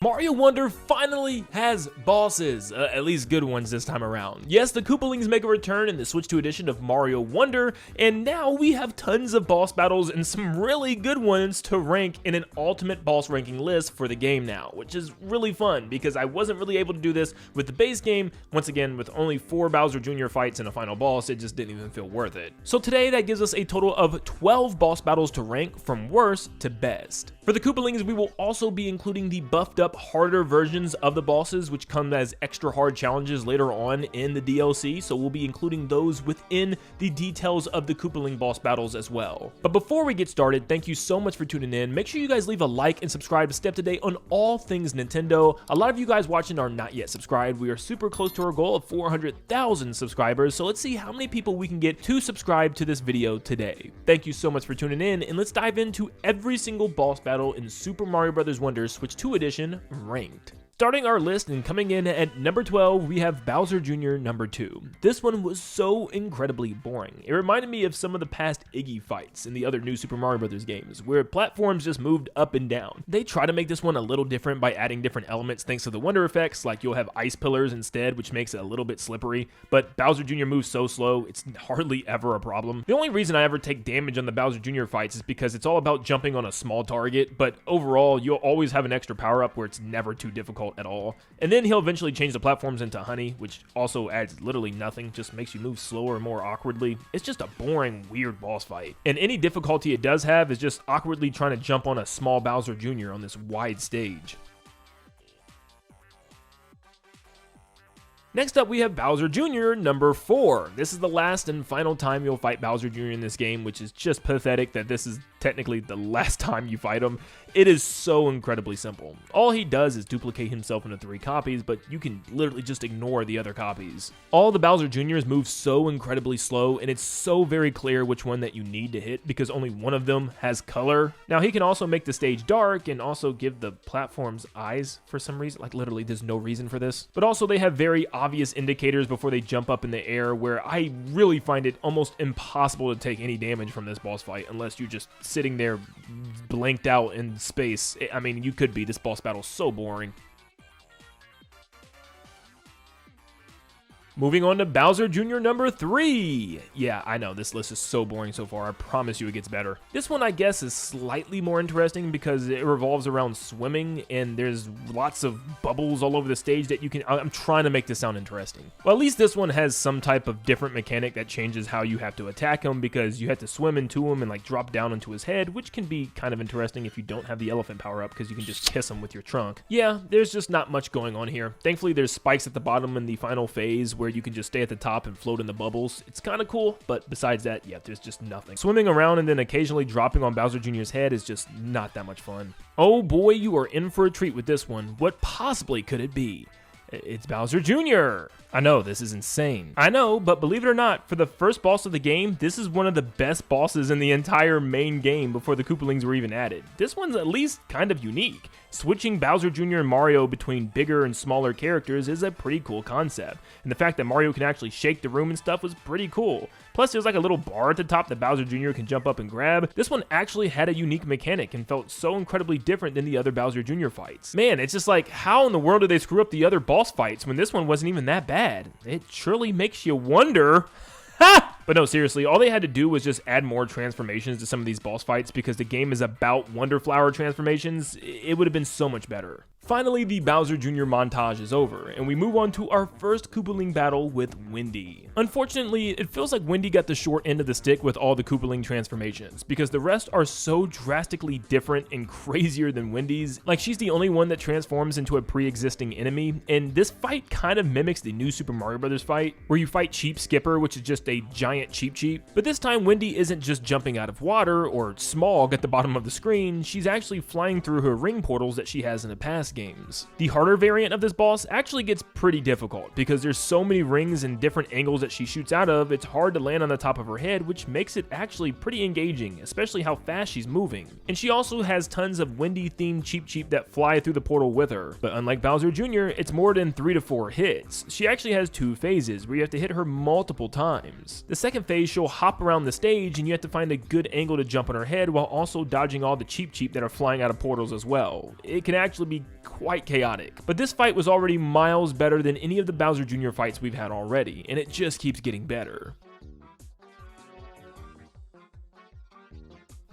Mario Wonder finally has bosses, at least good ones this time around. Yes, the Koopalings make a return in the Switch 2 edition of Mario Wonder, and now we have tons of boss battles and some really good ones to rank in an ultimate boss ranking list for the game now, which is really fun because I wasn't really able to do this with the base game. Once again, with only 4 Bowser Jr. fights and a final boss, it just didn't even feel worth it. So today that gives us a total of 12 boss battles to rank from worst to best. For the Koopalings, we will also be including the buffed up harder versions of the bosses, which come as extra hard challenges later on in the DLC, so we'll be including those within the details of the Koopaling boss battles as well. But before we get started, thank you so much for tuning in. Make sure you guys leave a like and subscribe to stay up to date on all things Nintendo. A lot of you guys watching are not yet subscribed. We are super close to our goal of 400,000 subscribers, so let's see how many people we can get to subscribe to this video today. Thank you so much for tuning in, and let's dive into every single boss battle in Super Mario Bros. Wonder Switch 2 Edition ranked. Starting our list and coming in at number 12, we have Bowser Jr. number 2. This one was so incredibly boring. It reminded me of some of the past Iggy fights in the other new Super Mario Bros. Games, where platforms just moved up and down. They try to make this one a little different by adding different elements thanks to the Wonder effects, like you'll have ice pillars instead, which makes it a little bit slippery, but Bowser Jr. moves so slow, it's hardly ever a problem. The only reason I ever take damage on the Bowser Jr. fights is because it's all about jumping on a small target, but overall, you'll always have an extra power-up where it's never too difficult at all. And then he'll eventually change the platforms into honey, which also adds literally nothing, just makes you move slower and more awkwardly. It's just a boring, weird boss fight. And any difficulty it does have is just awkwardly trying to jump on a small Bowser Jr. on this wide stage. Next up, we have Bowser Jr. number 4. This is the last and final time you'll fight Bowser Jr. in this game, which is just pathetic that this is technically the last time you fight him. It is so incredibly simple. All he does is duplicate himself into 3 copies, but you can literally just ignore the other copies. All the Bowser Jr.'s move so incredibly slow, and it's so very clear which one that you need to hit because only one of them has color. Now, he can also make the stage dark and also give the platforms eyes for some reason. Like, literally, there's no reason for this. But also, they have very obvious indicators before they jump up in the air, where I really find it almost impossible to take any damage from this boss fight unless you're just sitting there blanked out in space. I mean, you could be. This boss battle is so boring. Moving on to Bowser Jr. number 3. Yeah, I know, this list is so boring so far. I promise you it gets better. This one, I guess, is slightly more interesting because it revolves around swimming, and there's lots of bubbles all over the stage that you can... I'm trying to make this sound interesting. Well, at least this one has some type of different mechanic that changes how you have to attack him, because you have to swim into him and, like, drop down into his head, which can be kind of interesting if you don't have the elephant power-up, because you can just kiss him with your trunk. Yeah, there's just not much going on here. Thankfully, there's spikes at the bottom in the final phase, where you can just stay at the top and float in the bubbles. It's kind of cool, but besides that, yeah, there's just nothing. Swimming around and then occasionally dropping on Bowser Jr.'s head is just not that much fun. Oh boy, you are in for a treat with this one. What possibly could it be? It's Bowser Jr. I know, this is insane. I know, but believe it or not, for the first boss of the game, this is one of the best bosses in the entire main game before the Koopalings were even added. This one's at least kind of unique. Switching Bowser Jr. and Mario between bigger and smaller characters is a pretty cool concept, and the fact that Mario can actually shake the room and stuff was pretty cool. Plus, there's like a little bar at the top that Bowser Jr. can jump up and grab. This one actually had a unique mechanic and felt so incredibly different than the other Bowser Jr. fights. Man, it's just like, how in the world did they screw up the other boss fights when this one wasn't even that bad? It surely makes you wonder. Ha! But no, seriously, all they had to do was just add more transformations to some of these boss fights, because the game is about Wonder Flower transformations. It would have been so much better. Finally, the Bowser Jr. montage is over, and we move on to our first Koopaling battle with Wendy. Unfortunately, it feels like Wendy got the short end of the stick with all the Koopaling transformations, because the rest are so drastically different and crazier than Wendy's. Like, she's the only one that transforms into a pre-existing enemy, and this fight kind of mimics the new Super Mario Bros. Fight, where you fight Cheap Skipper, which is just a giant Cheep. But this time, Wendy isn't just jumping out of water or smog at the bottom of the screen, she's actually flying through her ring portals that she has in the past games. The harder variant of this boss actually gets pretty difficult, because there's so many rings and different angles that she shoots out of, it's hard to land on the top of her head, which makes it actually pretty engaging, especially how fast she's moving. And she also has tons of Wendy-themed Cheep that fly through the portal with her. But unlike Bowser Jr., it's more than 3 to 4 hits. She actually has 2 phases, where you have to hit her multiple times. The second phase, she'll hop around the stage, and you have to find a good angle to jump on her head, while also dodging all the Cheep that are flying out of portals as well. It can actually be quite chaotic. But this fight was already miles better than any of the Bowser Jr. fights we've had already, and it just keeps getting better.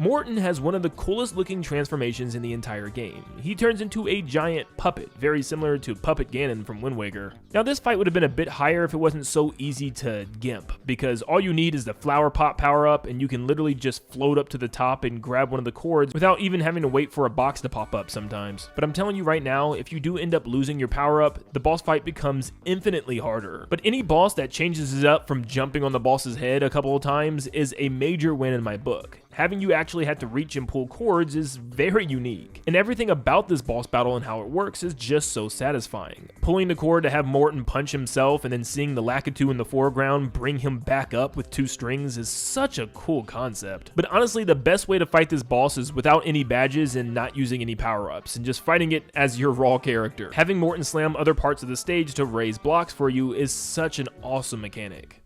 Morton has one of the coolest looking transformations in the entire game. He turns into a giant puppet, very similar to Puppet Ganon from Wind Waker. Now this fight would have been a bit higher if it wasn't so easy to gimp, because all you need is the flower pot power up and you can literally just float up to the top and grab one of the cords without even having to wait for a box to pop up sometimes. But I'm telling you right now, if you do end up losing your power up, the boss fight becomes infinitely harder. But any boss that changes it up from jumping on the boss's head a couple of times is a major win in my book. Having you actually have to reach and pull cords is very unique, and everything about this boss battle and how it works is just so satisfying. Pulling the cord to have Morton punch himself and then seeing the Lakitu in the foreground bring him back up with 2 strings is such a cool concept. But honestly, the best way to fight this boss is without any badges and not using any power-ups, and just fighting it as your raw character. Having Morton slam other parts of the stage to raise blocks for you is such an awesome mechanic.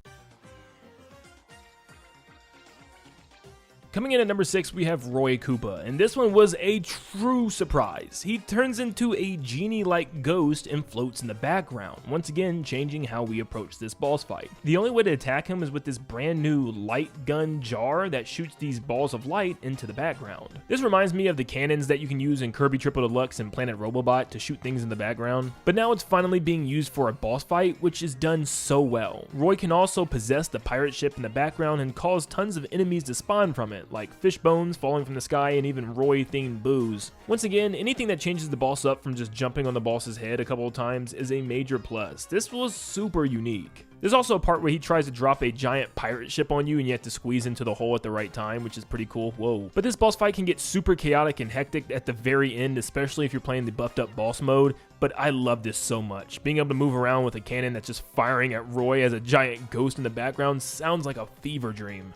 Coming in at number 6, we have Roy Koopa, and this one was a true surprise. He turns into a genie-like ghost and floats in the background, once again changing how we approach this boss fight. The only way to attack him is with this brand new light gun jar that shoots these balls of light into the background. This reminds me of the cannons that you can use in Kirby Triple Deluxe and Planet Robobot to shoot things in the background, but now it's finally being used for a boss fight, which is done so well. Roy can also possess the pirate ship in the background and cause tons of enemies to spawn from it, like fish bones falling from the sky and even Roy-themed boos. Once again, anything that changes the boss up from just jumping on the boss's head a couple of times is a major plus. This was super unique. There's also a part where he tries to drop a giant pirate ship on you and you have to squeeze into the hole at the right time, which is pretty cool. Whoa. But this boss fight can get super chaotic and hectic at the very end, especially if you're playing the buffed up boss mode, but I love this so much. Being able to move around with a cannon that's just firing at Roy as a giant ghost in the background sounds like a fever dream.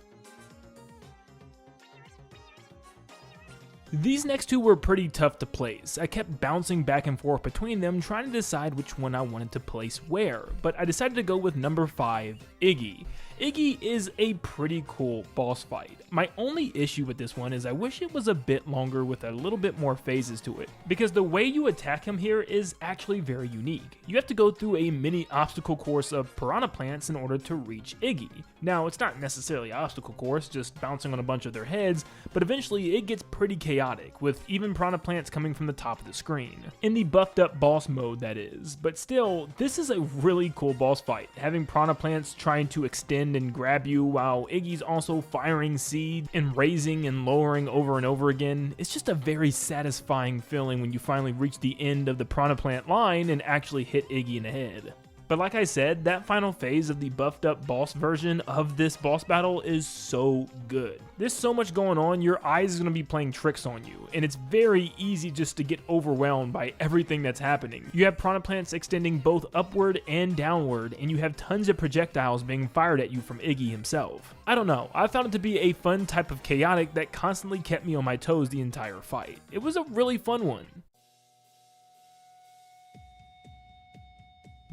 These next two were pretty tough to place. I kept bouncing back and forth between them trying to decide which one I wanted to place where, but I decided to go with number 5, Iggy. Iggy is a pretty cool boss fight. My only issue with this one is I wish it was a bit longer with a little bit more phases to it, because the way you attack him here is actually very unique. You have to go through a mini obstacle course of piranha plants in order to reach Iggy. Now, it's not necessarily an obstacle course, just bouncing on a bunch of their heads, but eventually it gets pretty chaotic, with even piranha plants coming from the top of the screen. In the buffed up boss mode, that is. But still, this is a really cool boss fight, having piranha plants trying to extend and grab you while Iggy's also firing seed and raising and lowering over and over again. It's just a very satisfying feeling when you finally reach the end of the piranha plant line and actually hit Iggy in the head. But like I said, that final phase of the buffed up boss version of this boss battle is so good. There's so much going on, your eyes is going to be playing tricks on you, and it's very easy just to get overwhelmed by everything that's happening. You have piranha plants extending both upward and downward, and you have tons of projectiles being fired at you from Iggy himself. I don't know, I found it to be a fun type of chaotic that constantly kept me on my toes the entire fight. It was a really fun one.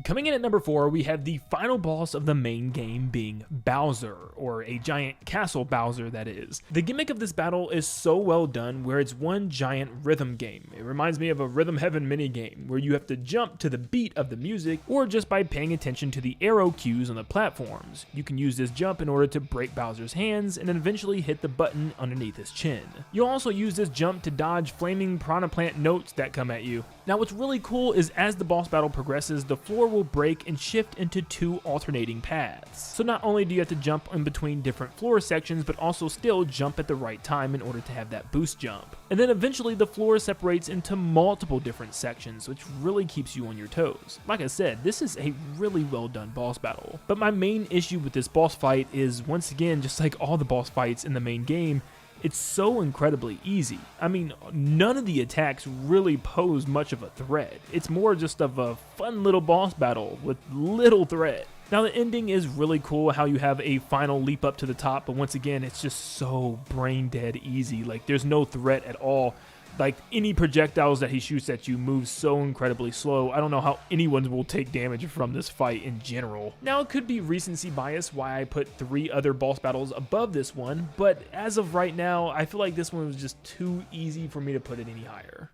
Coming in at number 4, we have the final boss of the main game being Bowser, or a giant castle Bowser that is. The gimmick of this battle is so well done where it's one giant rhythm game. It reminds me of a Rhythm Heaven minigame where you have to jump to the beat of the music or just by paying attention to the arrow cues on the platforms. You can use this jump in order to break Bowser's hands and then eventually hit the button underneath his chin. You'll also use this jump to dodge flaming piranha plant notes that come at you. Now what's really cool is as the boss battle progresses, the floor will break and shift into 2 alternating paths. So not only do you have to jump in between different floor sections, but also still jump at the right time in order to have that boost jump. And then eventually the floor separates into multiple different sections, which really keeps you on your toes. Like I said, this is a really well done boss battle. But my main issue with this boss fight is, once again, just like all the boss fights in the main game, it's so incredibly easy. I mean, none of the attacks really pose much of a threat. It's more just of a fun little boss battle with little threat. Now the ending is really cool, how you have a final leap up to the top, but once again, it's just so brain dead easy. Like, there's no threat at all. Like, any projectiles that he shoots at you move so incredibly slow. I don't know how anyone will take damage from this fight in general. Now, it could be recency bias why I put 3 other boss battles above this one, but as of right now, I feel like this one was just too easy for me to put it any higher.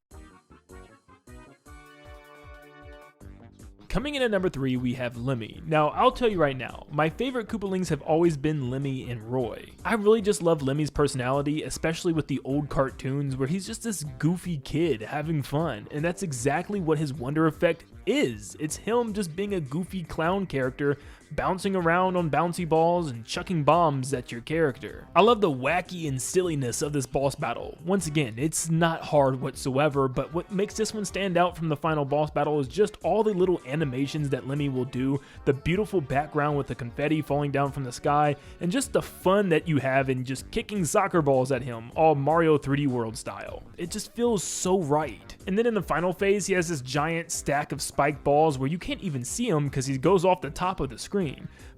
Coming in at number 3, we have Lemmy. Now, I'll tell you right now, my favorite Koopalings have always been Lemmy and Roy. I really just love Lemmy's personality, especially with the old cartoons where he's just this goofy kid having fun, and that's exactly what his Wonder Effect is. It's him just being a goofy clown character, bouncing around on bouncy balls and chucking bombs at your character. I love the wacky and silliness of this boss battle. Once again, it's not hard whatsoever, but what makes this one stand out from the final boss battle is just all the little animations that Lemmy will do, the beautiful background with the confetti falling down from the sky, and just the fun that you have in just kicking soccer balls at him, all Mario 3D World style. It just feels so right. And then in the final phase, he has this giant stack of spiked balls where you can't even see him because he goes off the top of the screen.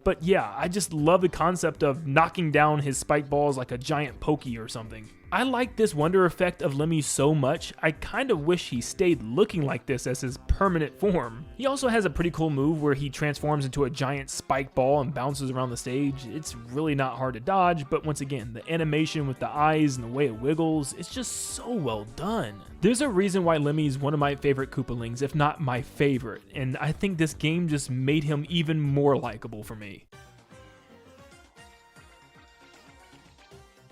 But yeah, I just love the concept of knocking down his spike balls like a giant pokey or something. I like this Wonder Effect of Lemmy so much, I kind of wish he stayed looking like this as his permanent form. He also has a pretty cool move where he transforms into a giant spike ball and bounces around the stage. It's really not hard to dodge, but once again, the animation with the eyes and the way it wiggles, it's just so well done. There's a reason why Lemmy is one of my favorite Koopalings, if not my favorite, and I think this game just made him even more likable for me.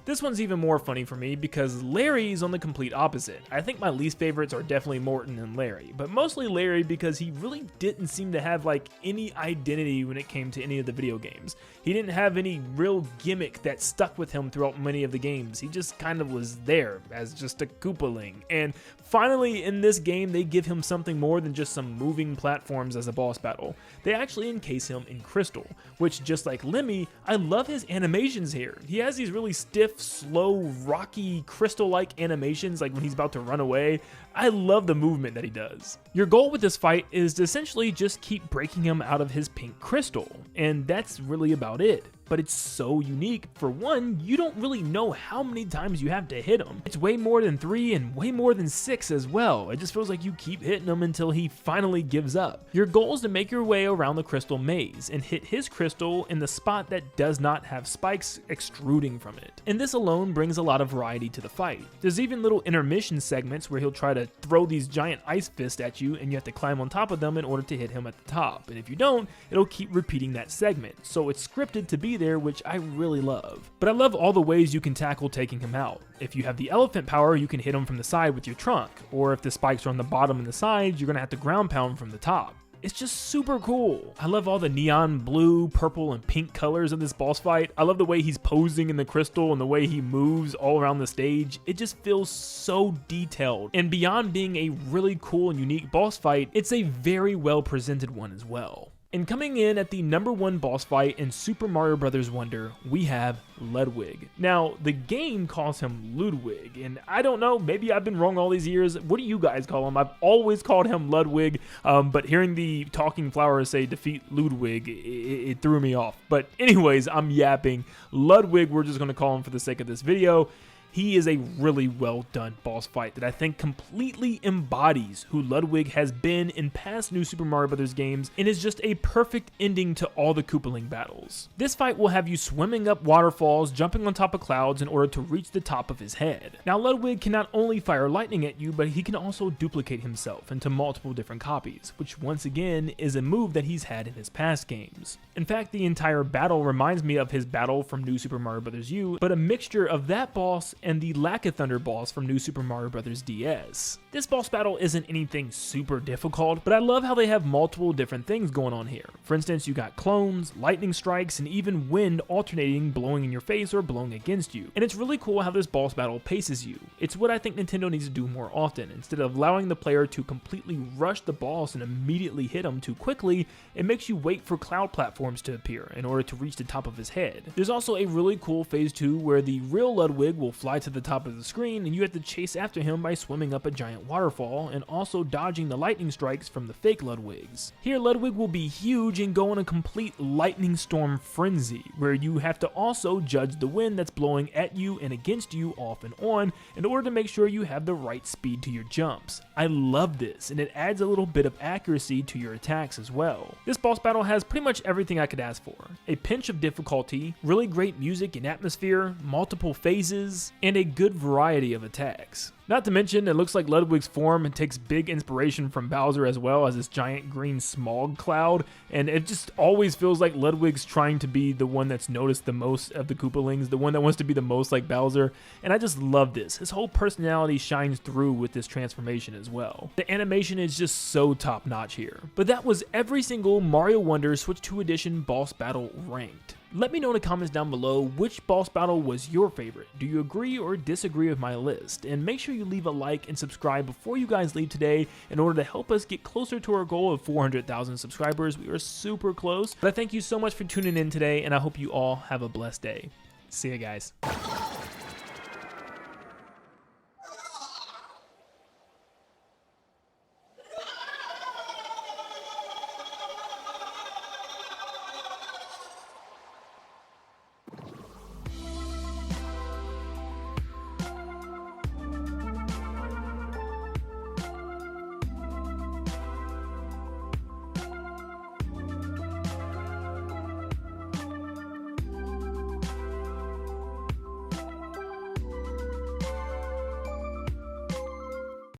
This one's even more funny for me because Larry's on the complete opposite. I think my least favorites are definitely Morton and Larry, but mostly Larry because he really didn't seem to have like any identity when it came to any of the video games. He didn't have any real gimmick that stuck with him throughout many of the games. He just kind of was there as just a Koopaling. And finally in this game they give him something more than just some moving platforms as a boss battle. They actually encase him in crystal, which just like Lemmy, I love his animations here. He has these really stiff, slow, rocky, crystal-like animations like when he's about to run away. I love the movement that he does. Your goal with this fight is to essentially just keep breaking him out of his pink crystal, and that's really about it. But it's so unique. For one, you don't really know how many times you have to hit him. It's way more than 3 and way more than 6 as well. It just feels like you keep hitting him until he finally gives up. Your goal is to make your way around the crystal maze and hit his crystal in the spot that does not have spikes extruding from it. And this alone brings a lot of variety to the fight. There's even little intermission segments where he'll try to throw these giant ice fists at you and you have to climb on top of them in order to hit him at the top. And if you don't, it'll keep repeating that segment. So it's scripted to be there, which I really love. But I love all the ways you can tackle taking him out. If you have the elephant power, you can hit him from the side with your trunk, or if the spikes are on the bottom and the sides, you're gonna have to ground pound from the top. It's just super cool. I love all the neon blue, purple, and pink colors in this boss fight. I love the way he's posing in the crystal and the way he moves all around the stage. It just feels so detailed. And beyond being a really cool and unique boss fight, it's a very well presented one as well. And coming in at the number 1 boss fight in Super Mario Bros. Wonder, we have Ludwig. Now, the game calls him Ludwig, and I don't know, maybe I've been wrong all these years. What do you guys call him? I've always called him Ludwig, but hearing the talking flowers say defeat Ludwig, it threw me off. But anyways, I'm yapping. Ludwig, we're just going to call him for the sake of this video. He is a really well done boss fight that I think completely embodies who Ludwig has been in past New Super Mario Bros. Games and is just a perfect ending to all the Koopaling battles. This fight will have you swimming up waterfalls, jumping on top of clouds in order to reach the top of his head. Now Ludwig can not only fire lightning at you, but he can also duplicate himself into multiple different copies, which once again is a move that he's had in his past games. In fact, the entire battle reminds me of his battle from New Super Mario Bros. U, but a mixture of that boss and the Lack of Thunder boss from New Super Mario Bros. DS. This boss battle isn't anything super difficult, but I love how they have multiple different things going on here. For instance, you got clones, lightning strikes, and even wind alternating, blowing in your face or blowing against you. And it's really cool how this boss battle paces you. It's what I think Nintendo needs to do more often. Instead of allowing the player to completely rush the boss and immediately hit him too quickly, it makes you wait for cloud platforms to appear in order to reach the top of his head. There's also a really cool phase 2 where the real Ludwig will fly to the top of the screen and you have to chase after him by swimming up a giant waterfall and also dodging the lightning strikes from the fake Ludwigs. Here Ludwig will be huge and go on a complete lightning storm frenzy where you have to also judge the wind that's blowing at you and against you off and on in order to make sure you have the right speed to your jumps. I love this, and it adds a little bit of accuracy to your attacks as well. This boss battle has pretty much everything I could ask for. A pinch of difficulty, really great music and atmosphere, multiple phases, and a good variety of attacks. Not to mention, it looks like Ludwig's form takes big inspiration from Bowser as well, as this giant green smog cloud, and it just always feels like Ludwig's trying to be the one that's noticed the most of the Koopalings, the one that wants to be the most like Bowser, and I just love this. His whole personality shines through with this transformation as well. The animation is just so top notch here. But that was every single Mario Wonder Switch 2 Edition boss battle ranked. Let me know in the comments down below which boss battle was your favorite. Do you agree or disagree with my list? And make sure you leave a like and subscribe before you guys leave today in order to help us get closer to our goal of 400,000 subscribers. We are super close. But I thank you so much for tuning in today, and I hope you all have a blessed day. See you guys.